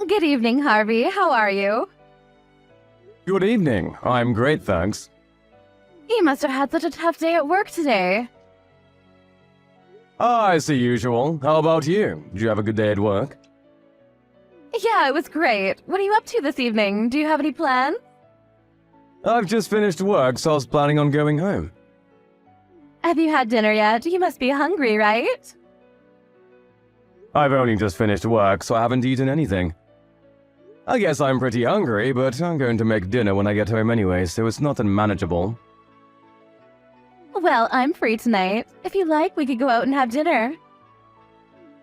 Good evening, Harvey. How are you? Good evening. I'm great, thanks. You must have had such a tough day at work today. As the usual. How about you? Did you have a good day at work? Yeah, it was great. What are you up to this evening? Do you have any plans? I've just finished work, so I was planning on going home. Have you had dinner yet? You must be hungry, right? I've only just finished work, so I haven't eaten anything. I guess I'm pretty hungry, but I'm going to make dinner when I get home anyway, so it's not unmanageable. Well, I'm free tonight. If you like, we could go out and have dinner.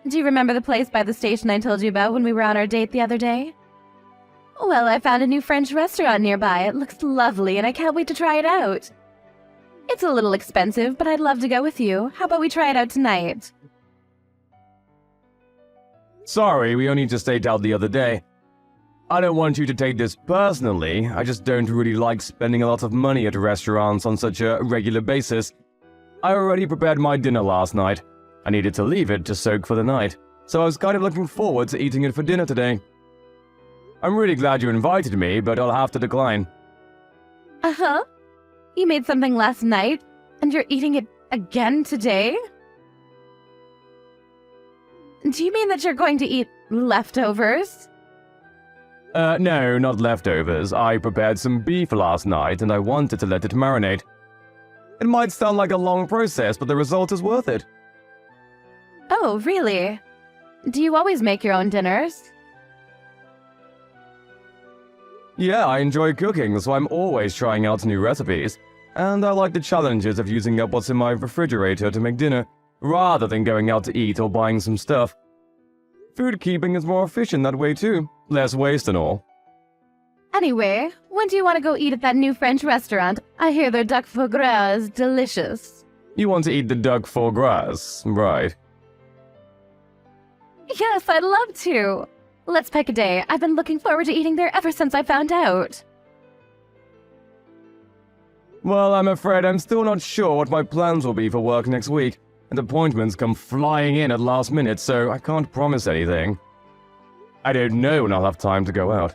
Do you remember the place by the station I told you about when we were on our date the other day? Well, I found a new French restaurant nearby. It looks lovely, and I can't wait to try it out. It's a little expensive, but I'd love to go with you. How about we try it out tonight? Sorry, we only just ate out the other day. I don't want you to take this personally, I just don't really like spending a lot of money at restaurants on such a regular basis. I already prepared my dinner last night. I needed to leave it to soak for the night, so I was kind of looking forward to eating it for dinner today. I'm really glad you invited me, but I'll have to decline. Uh-huh. You made something last night, and you're eating it again today? Do you mean that you're going to eat leftovers? No, not leftovers. I prepared some beef last night, and I wanted to let it marinate. It might sound like a long process, but the result is worth it. Oh, really? Do you always make your own dinners? Yeah, I enjoy cooking, so I'm always trying out new recipes. And I like the challenges of using up what's in my refrigerator to make dinner, rather than going out to eat or buying some stuff. Food keeping is more efficient that way too. Less waste and all. Anyway, when do you want to go eat at that new French restaurant? I hear their duck foie gras is delicious. You want to eat the duck foie gras, right? Yes, I'd love to. Let's pick a day. I've been looking forward to eating there ever since I found out. Well, I'm afraid I'm still not sure what my plans will be for work next week, and appointments come flying in at last minute, so I can't promise anything. I don't know when I'll have time to go out.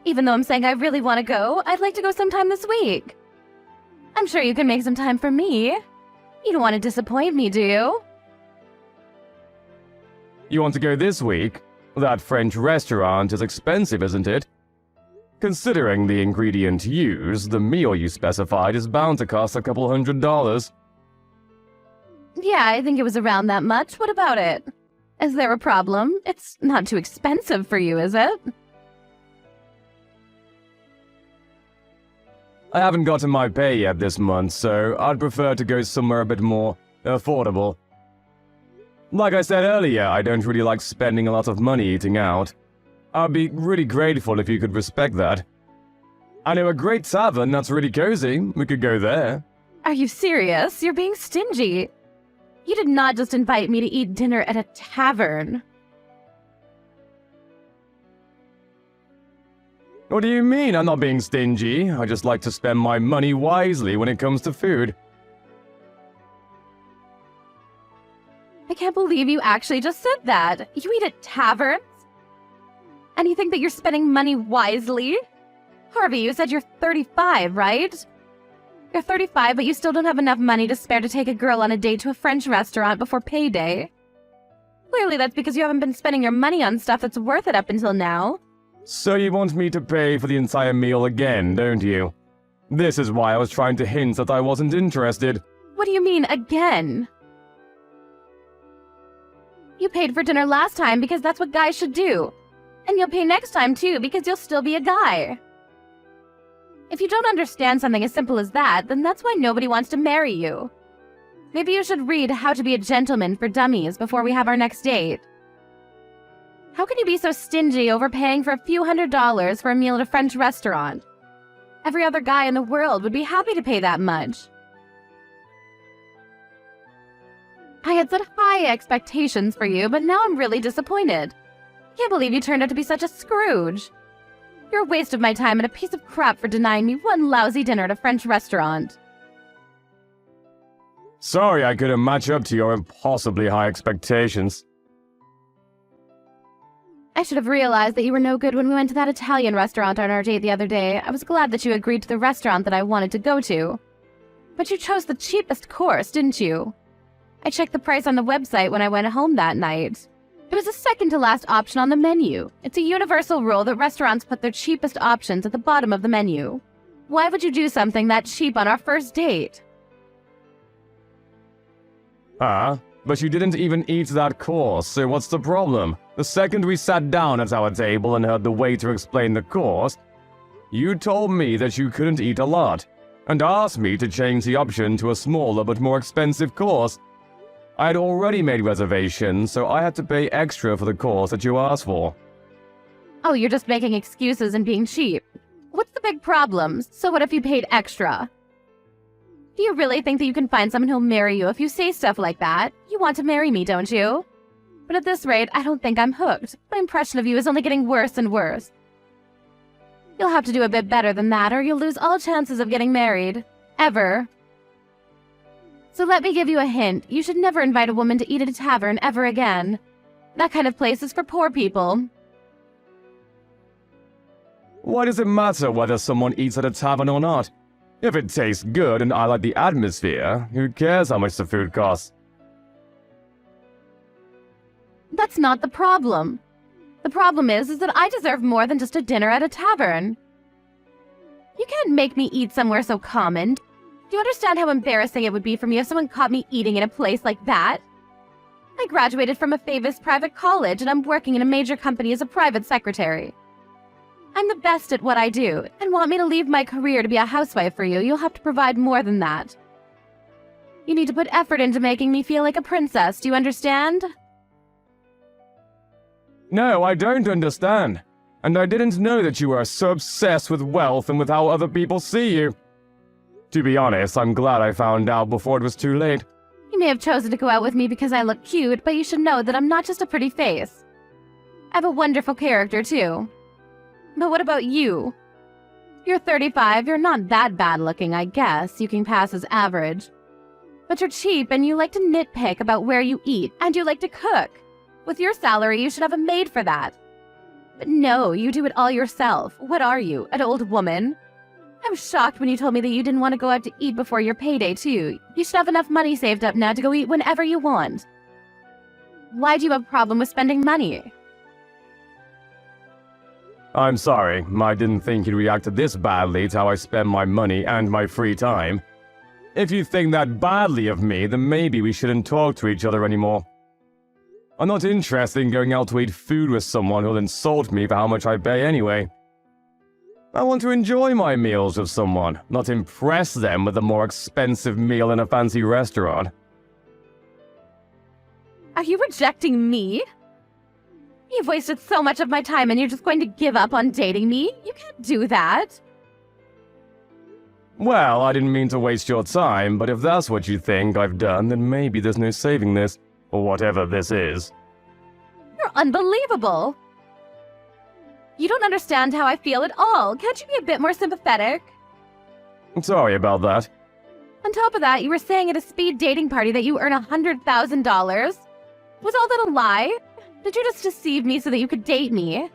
Even though I'm saying I really want to go, I'd like to go sometime this week. I'm sure you can make some time for me. You don't want to disappoint me, do you? You want to go this week? That French restaurant is expensive, isn't it? Considering the ingredient used, the meal you specified is bound to cost a couple $100. Yeah, I think it was around that much. What about it? Is there a problem? It's not too expensive for you, is it? I haven't gotten my pay yet this month, so I'd prefer to go somewhere a bit more affordable. Like I said earlier, I don't really like spending a lot of money eating out. I'd be really grateful if you could respect that. I know a great tavern that's really cozy. We could go there. Are you serious? You're being stingy. You did not just invite me to eat dinner at a tavern. What do you mean I'm not being stingy? I just like to spend my money wisely when it comes to food. I can't believe you actually just said that. You eat at taverns? And you think that you're spending money wisely? Harvey, you said you're 35, right? You're 35, but you still don't have enough money to spare to take a girl on a date to a French restaurant before payday. Clearly that's because you haven't been spending your money on stuff that's worth it up until now. So you want me to pay for the entire meal again, don't you? This is why I was trying to hint that I wasn't interested. What do you mean, again? You paid for dinner last time because that's what guys should do. And you'll pay next time too because you'll still be a guy. If you don't understand something as simple as that, then that's why nobody wants to marry you. Maybe you should read How to Be a Gentleman for Dummies before we have our next date. How can you be so stingy overpaying for a few $100s for a meal at a French restaurant? Every other guy in the world would be happy to pay that much. I had set high expectations for you, but now I'm really disappointed. Can't believe you turned out to be such a Scrooge. You're a waste of my time and a piece of crap for denying me one lousy dinner at a French restaurant. Sorry I couldn't match up to your impossibly high expectations. I should have realized that you were no good when we went to that Italian restaurant on our date the other day. I was glad that you agreed to the restaurant that I wanted to go to. But you chose the cheapest course, didn't you? I checked the price on the website when I went home that night. It was the second to last option on the menu. It's a universal rule that restaurants put their cheapest options at the bottom of the menu. Why would you do something that cheap on our first date? But you didn't even eat that course, so what's the problem? The second we sat down at our table and heard the waiter explain the course, you told me that you couldn't eat a lot, and asked me to change the option to a smaller but more expensive course. I had already made reservations, so I had to pay extra for the course that you asked for. Oh, you're just making excuses and being cheap. What's the big problem? So what if you paid extra? Do you really think that you can find someone who'll marry you if you say stuff like that? You want to marry me, don't you? But at this rate, I don't think I'm hooked. My impression of you is only getting worse and worse. You'll have to do a bit better than that, or you'll lose all chances of getting married. Ever. So let me give you a hint. You should never invite a woman to eat at a tavern ever again. That kind of place is for poor people. Why does it matter whether someone eats at a tavern or not? If it tastes good and I like the atmosphere, who cares how much the food costs? That's not the problem. The problem is that I deserve more than just a dinner at a tavern. You can't make me eat somewhere so common. Do you understand how embarrassing it would be for me if someone caught me eating in a place like that? I graduated from a famous private college and I'm working in a major company as a private secretary. I'm the best at what I do, and want me to leave my career to be a housewife for you, you'll have to provide more than that. You need to put effort into making me feel like a princess, do you understand? No, I don't understand. And I didn't know that you were so obsessed with wealth and with how other people see you. To be honest, I'm glad I found out before it was too late. You may have chosen to go out with me because I look cute, but you should know that I'm not just a pretty face. I have a wonderful character, too. But what about you? You're 35, you're not that bad looking, I guess. You can pass as average. But you're cheap and you like to nitpick about where you eat, and you like to cook. With your salary, you should have a maid for that. But no, you do it all yourself. What are you, an old woman? I was shocked when you told me that you didn't want to go out to eat before your payday, too. You should have enough money saved up now to go eat whenever you want. Why do you have a problem with spending money? I'm sorry, I didn't think you'd react this badly to how I spend my money and my free time. If you think that badly of me, then maybe we shouldn't talk to each other anymore. I'm not interested in going out to eat food with someone who'll insult me for how much I pay anyway. I want to enjoy my meals with someone, not impress them with a more expensive meal in a fancy restaurant. Are you rejecting me? You've wasted so much of my time and you're just going to give up on dating me? You can't do that. Well, I didn't mean to waste your time, but if that's what you think I've done, then maybe there's no saving this, or whatever this is. You're unbelievable. You don't understand how I feel at all. Can't you be a bit more sympathetic? Sorry about that. On top of that, you were saying at a speed dating party that you earn $100,000. Was all that a lie? Did you just deceive me so that you could date me?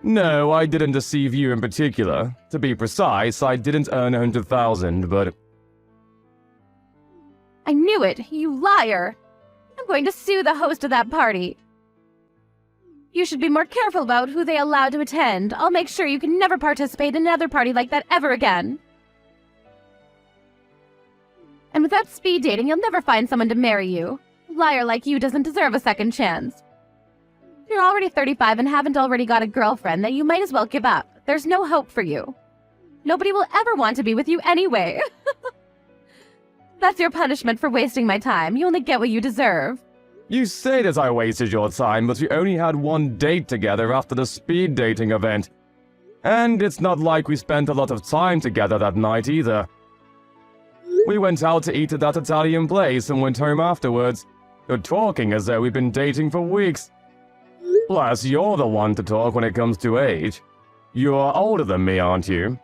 No, I didn't deceive you in particular. To be precise, I didn't earn 100,000, but... I knew it, you liar! I'm going to sue the host of that party. You should be more careful about who they allow to attend. I'll make sure you can never participate in another party like that ever again. And without speed dating, you'll never find someone to marry you. A liar like you doesn't deserve a second chance. You're already 35 and haven't already got a girlfriend, that you might as well give up. There's no hope for you. Nobody will ever want to be with you anyway. That's your punishment for wasting my time. You only get what you deserve. You say that I wasted your time, but we only had one date together after the speed dating event. And it's not like we spent a lot of time together that night either. We went out to eat at that Italian place and went home afterwards. You're talking as though we've been dating for weeks. Plus, you're the one to talk when it comes to age. You're older than me, aren't you?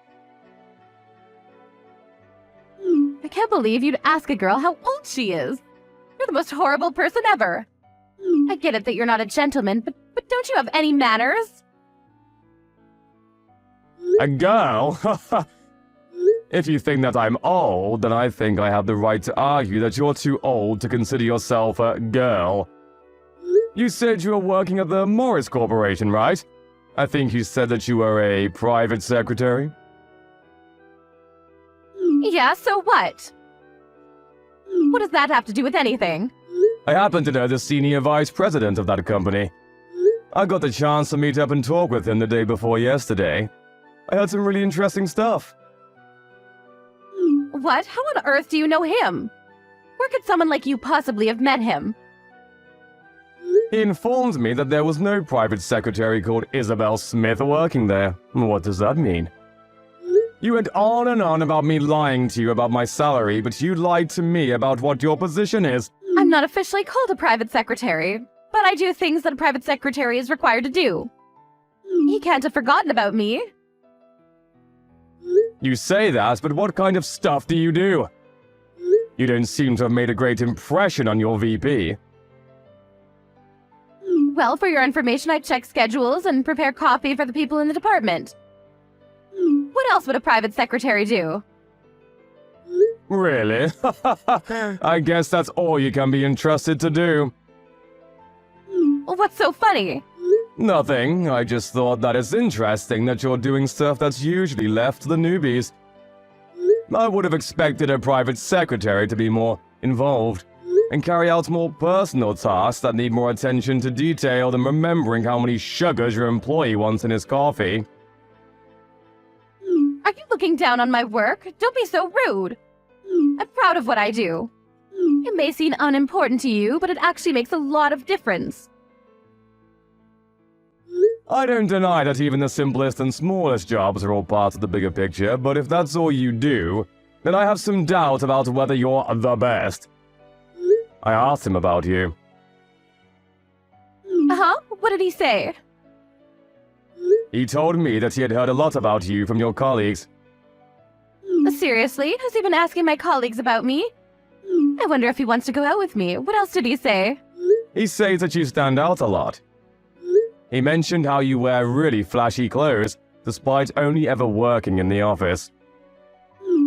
I can't believe you'd ask a girl how old she is. You're the most horrible person ever. I get it that you're not a gentleman, but don't you have any manners? A girl? If you think that I'm old, then I think I have the right to argue that you're too old to consider yourself a girl. You said you were working at the Morris Corporation, right? I think you said that you were a private secretary. Yeah, so what? What does that have to do with anything? I happen to know the senior vice president of that company. I got the chance to meet up and talk with him the day before yesterday. I heard some really interesting stuff. What? How on earth do you know him? Where could someone like you possibly have met him? He informed me that there was no private secretary called Isabel Smith working there. What does that mean? You went on and on about me lying to you about my salary, but you lied to me about what your position is. I'm not officially called a private secretary, but I do things that a private secretary is required to do. He can't have forgotten about me. You say that, but what kind of stuff do you do? You don't seem to have made a great impression on your VP. Well, for your information, I check schedules and prepare coffee for the people in the department. What else would a private secretary do? Really? I guess that's all you can be entrusted to do. What's so funny? Nothing. I just thought that it's interesting that you're doing stuff that's usually left to the newbies. I would have expected a private secretary to be more involved and carry out more personal tasks that need more attention to detail than remembering how many sugars your employee wants in his coffee. Are you looking down on my work? Don't be so rude. I'm proud of what I do. It may seem unimportant to you, but it actually makes a lot of difference. I don't deny that even the simplest and smallest jobs are all part of the bigger picture, but if that's all you do, then I have some doubt about whether you're the best. I asked him about you. Uh-huh? What did he say? He told me that he had heard a lot about you from your colleagues. Seriously? Has he been asking my colleagues about me? I wonder if he wants to go out with me. What else did he say? He says that you stand out a lot. He mentioned how you wear really flashy clothes, despite only ever working in the office.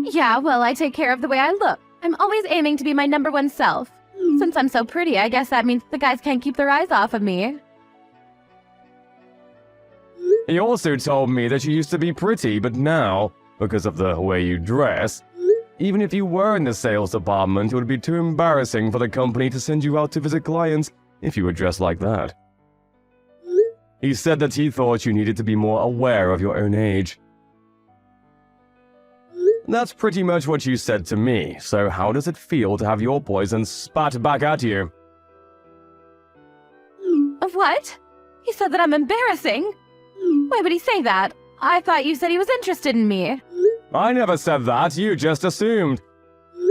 Yeah, well, I take care of the way I look. I'm always aiming to be my #1 self. Since I'm so pretty, I guess that means the guys can't keep their eyes off of me. He also told me that you used to be pretty, but now, because of the way you dress, even if you were in the sales department, it would be too embarrassing for the company to send you out to visit clients if you were dressed like that. He said that he thought you needed to be more aware of your own age. That's pretty much what you said to me, so how does it feel to have your poison spat back at you? What? He said that I'm embarrassing? Why would he say that? I thought you said he was interested in me. I never said that, you just assumed.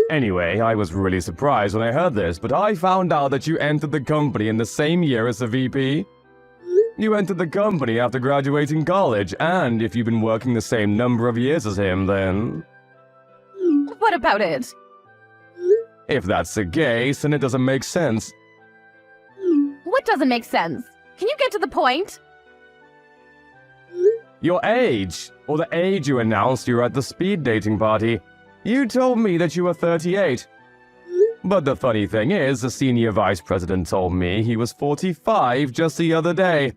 Anyway, I was really surprised when I heard this, but I found out that you entered the company in the same year as the VP. You entered the company after graduating college, and if you've been working the same number of years as him, then... What about it? If that's the case, then it doesn't make sense. What doesn't make sense? Can you get to the point? Your age, or the age you announced you were at the speed dating party. You told me that you were 38. But the funny thing is, the senior vice president told me he was 45 just the other day.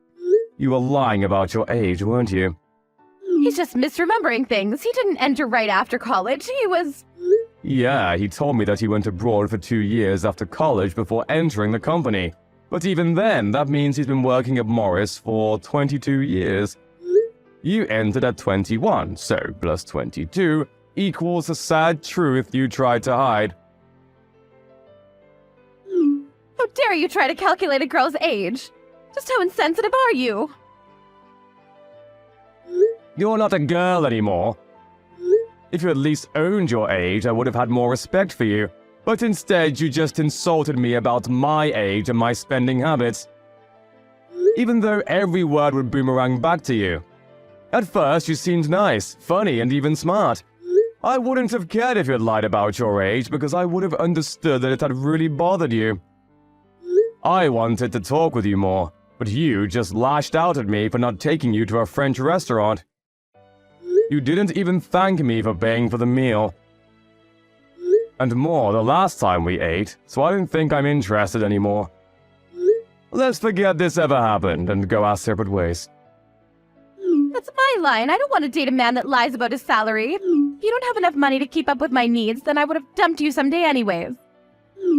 You were lying about your age, weren't you? He's just misremembering things. He didn't enter right after college. He was... Yeah, he told me that he went abroad for 2 years after college before entering the company. But even then, that means he's been working at Morris for 22 years. You entered at 21, so plus 22 equals the sad truth you tried to hide. How dare you try to calculate a girl's age? Just how insensitive are you? You're not a girl anymore. If you at least owned your age, I would have had more respect for you. But instead, you just insulted me about my age and my spending habits. Even though every word would boomerang back to you. At first, you seemed nice, funny, and even smart. I wouldn't have cared if you had lied about your age, because I would have understood that it had really bothered you. I wanted to talk with you more, but you just lashed out at me for not taking you to a French restaurant. You didn't even thank me for paying for the meal. And more the last time we ate, so I don't think I'm interested anymore. Let's forget this ever happened and go our separate ways. That's my line. I don't want to date a man that lies about his salary. If you don't have enough money to keep up with my needs, then I would have dumped you someday anyways.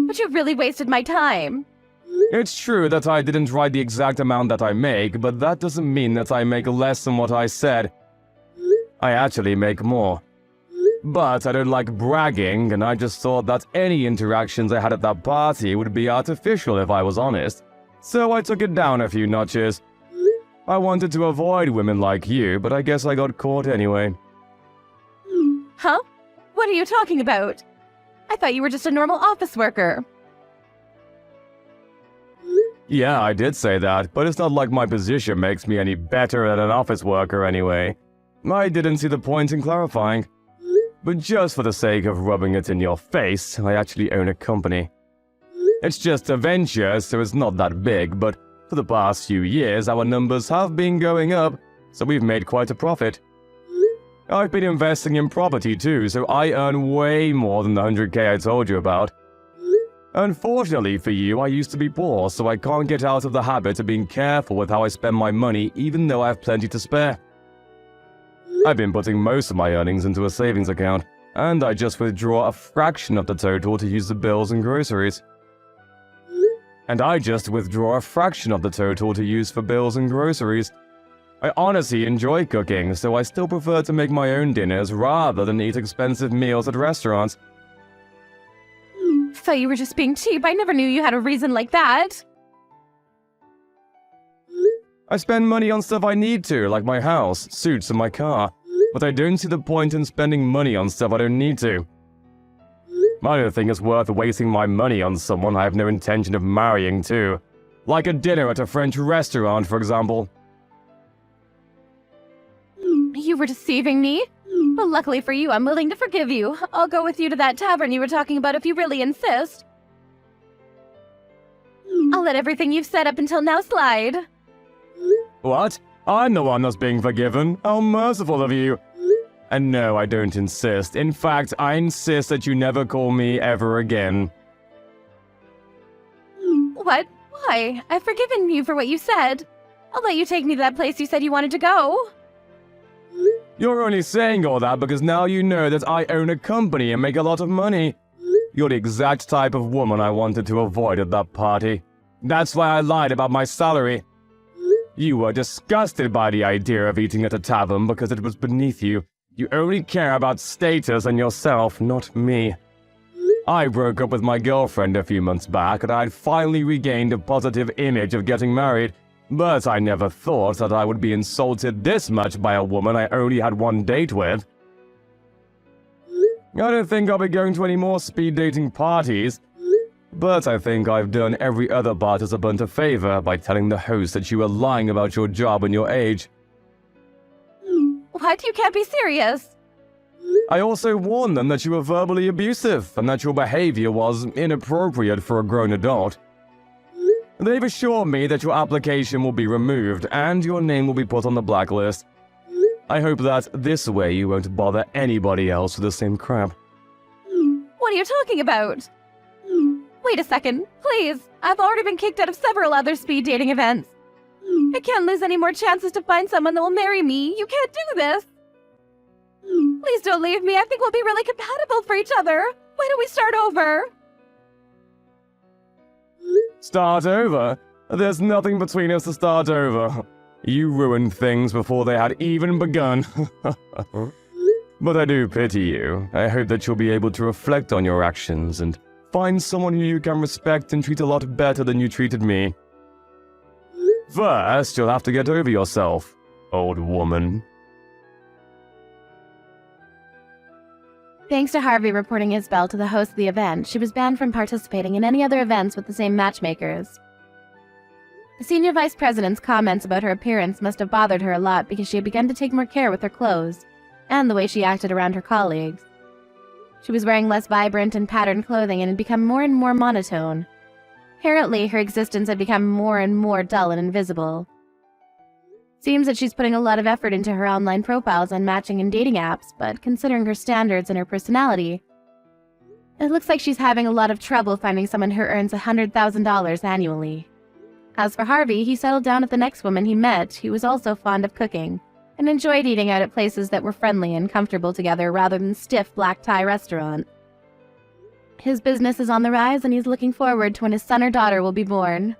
But you really wasted my time. It's true that I didn't write the exact amount that I make, but that doesn't mean that I make less than what I said. I actually make more. But I don't like bragging, and I just thought that any interactions I had at that party would be artificial if I was honest. So I took it down a few notches. I wanted to avoid women like you, but I guess I got caught anyway. Huh? What are you talking about? I thought you were just a normal office worker. Yeah, I did say that, but it's not like my position makes me any better than an office worker anyway. I didn't see the point in clarifying. But just for the sake of rubbing it in your face, I actually own a company. It's just a venture, so it's not that big, but for the past few years, our numbers have been going up, so we've made quite a profit. I've been investing in property too, so I earn way more than the 100K I told you about. Unfortunately for you, I used to be poor, so I can't get out of the habit of being careful with how I spend my money, even though I have plenty to spare. I've been putting most of my earnings into a savings account, and I just withdraw a fraction of the total to use the bills and groceries. And I just withdraw a fraction of the total to use for bills and groceries. I honestly enjoy cooking, so I still prefer to make my own dinners rather than eat expensive meals at restaurants. Thought you were just being cheap. I never knew you had a reason like that. I spend money on stuff I need to, like my house, suits, and my car. But I don't see the point in spending money on stuff I don't need to. I don't think it's worth wasting my money on someone I have no intention of marrying to. Like a dinner at a French restaurant, for example. You were deceiving me? Well, luckily for you, I'm willing to forgive you. I'll go with you to that tavern you were talking about if you really insist. I'll let everything you've said up until now slide. What? I'm the one that's being forgiven? How merciful of you. And no, I don't insist. In fact, I insist that you never call me ever again. What? Why? I've forgiven you for what you said. I'll let you take me to that place you said you wanted to go. You're only saying all that because now you know that I own a company and make a lot of money. You're the exact type of woman I wanted to avoid at that party. That's why I lied about my salary. You were disgusted by the idea of eating at a tavern because it was beneath you. You only care about status and yourself, not me. I broke up with my girlfriend a few months back and I'd finally regained a positive image of getting married. But I never thought that I would be insulted this much by a woman I only had one date with. I don't think I'll be going to any more speed dating parties. But I think I've done every other participant a favor by telling the host that you were lying about your job and your age. What? You can't be serious. I also warned them that you were verbally abusive and that your behavior was inappropriate for a grown adult. They've assured me that your application will be removed and your name will be put on the blacklist. I hope that this way you won't bother anybody else with the same crap. What are you talking about? Wait a second, please. I've already been kicked out of several other speed dating events. I can't lose any more chances to find someone that will marry me. You can't do this. Please don't leave me. I think we'll be really compatible for each other. Why don't we start over? Start over? There's nothing between us to start over. You ruined things before they had even begun. But I do pity you. I hope that you'll be able to reflect on your actions and find someone who you can respect and treat a lot better than you treated me. First, you'll have to get over yourself, old woman. Thanks to Harvey reporting Isabel to the host of the event, she was banned from participating in any other events with the same matchmakers. The senior vice president's comments about her appearance must have bothered her a lot because she had begun to take more care with her clothes and the way she acted around her colleagues. She was wearing less vibrant and patterned clothing and had become more and more monotone. Apparently, her existence had become more and more dull and invisible. Seems that she's putting a lot of effort into her online profiles on matching and dating apps, but considering her standards and her personality, it looks like she's having a lot of trouble finding someone who earns $100,000 annually. As for Harvey, he settled down with the next woman he met, who was also fond of cooking, and enjoyed eating out at places that were friendly and comfortable together rather than stiff black tie restaurant. His business is on the rise, and he's looking forward to when his son or daughter will be born.